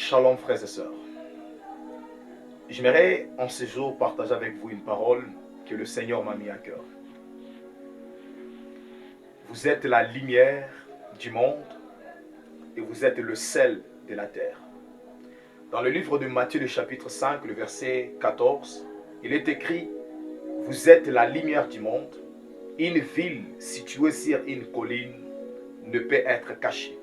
Shalom frères et sœurs. J'aimerais en ce jour partager avec vous une parole que le Seigneur m'a mis à cœur. Vous êtes la lumière du monde et vous êtes le sel de la terre. Dans le livre de Matthieu, le chapitre 5, le verset 14, il est écrit: vous êtes la lumière du monde. Une ville située sur une colline ne peut être cachée.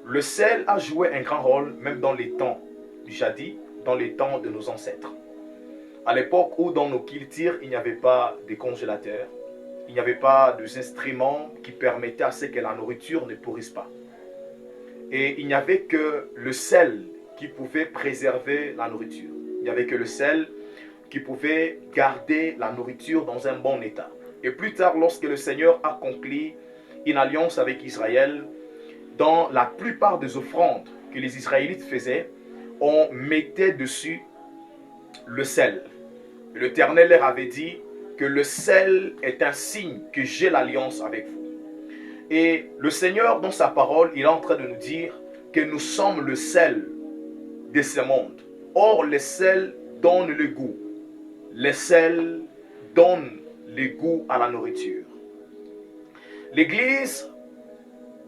Le sel a joué un grand rôle même dans les temps du jadis, dans les temps de nos ancêtres. À l'époque où dans nos cultures, il n'y avait pas de congélateurs, il n'y avait pas d'instruments qui permettaient à ce que la nourriture ne pourrisse pas. Et il n'y avait que le sel qui pouvait préserver la nourriture. Il n'y avait que le sel qui pouvait garder la nourriture dans un bon état. Et plus tard, lorsque le Seigneur a conclu une alliance avec Israël, dans la plupart des offrandes que les Israélites faisaient, on mettait dessus le sel. L'Éternel leur avait dit que le sel est un signe que j'ai l'alliance avec vous. Et le Seigneur, dans sa parole, il est en train de nous dire que nous sommes le sel de ce monde. Or, le sel donne le goût. Le sel donne le goût à la nourriture. L'Église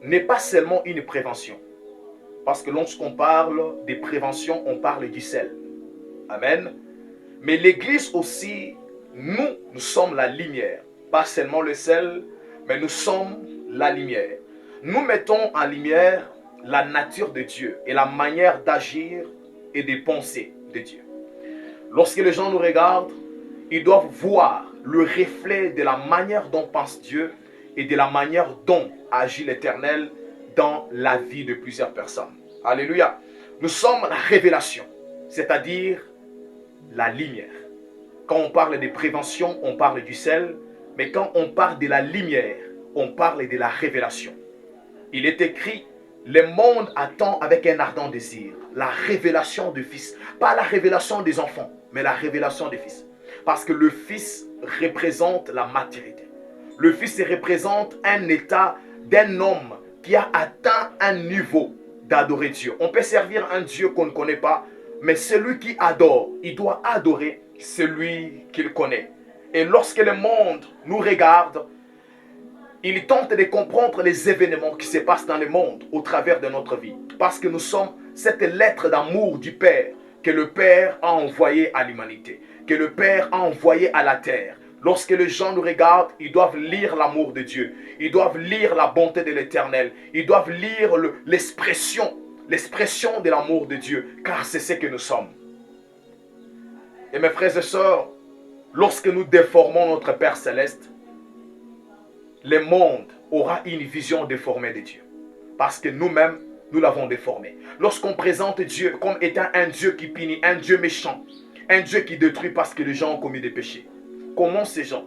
n'est pas seulement une prévention. Parce que lorsqu'on parle de prévention, on parle du sel. Amen. Mais l'Église aussi, nous sommes la lumière. Pas seulement le sel, mais nous sommes la lumière. Nous mettons en lumière la nature de Dieu et la manière d'agir et de penser de Dieu. Lorsque les gens nous regardent, ils doivent voir le reflet de la manière dont pense Dieu et de la manière dont agit l'Éternel dans la vie de plusieurs personnes. Alléluia. Nous sommes la révélation, c'est-à-dire la lumière. Quand on parle de prévention, on parle du sel, mais quand on parle de la lumière, on parle de la révélation. Il est écrit: le monde attend avec un ardent désir la révélation du Fils. Pas la révélation des enfants, mais la révélation du Fils. Parce que le Fils représente la maturité. Le Fils représente un état d'un homme qui a atteint un niveau d'adorer Dieu. On peut servir un Dieu qu'on ne connaît pas, mais celui qui adore, il doit adorer celui qu'il connaît. Et lorsque le monde nous regarde, il tente de comprendre les événements qui se passent dans le monde au travers de notre vie. Parce que nous sommes cette lettre d'amour du Père que le Père a envoyée à l'humanité, que le Père a envoyée à la terre. Lorsque les gens nous regardent, ils doivent lire l'amour de Dieu. Ils doivent lire la bonté de l'Éternel. Ils doivent lire l'expression de l'amour de Dieu, car c'est ce que nous sommes. Et mes frères et sœurs, lorsque nous déformons notre Père Céleste, le monde aura une vision déformée de Dieu. Parce que nous-mêmes, nous l'avons déformé. Lorsqu'on présente Dieu comme étant un Dieu qui punit, un Dieu méchant, un Dieu qui détruit parce que les gens ont commis des péchés, comment ces gens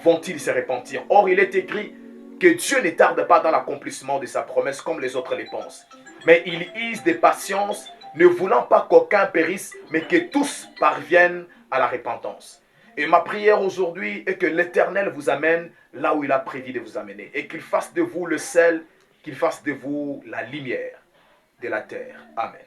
vont-ils se repentir? Or, il est écrit que Dieu ne tarde pas dans l'accomplissement de sa promesse comme les autres les pensent. Mais il use de patience, ne voulant pas qu'aucun périsse, mais que tous parviennent à la repentance. Et ma prière aujourd'hui est que l'Éternel vous amène là où il a prévu de vous amener. Et qu'il fasse de vous le sel, qu'il fasse de vous la lumière de la terre. Amen.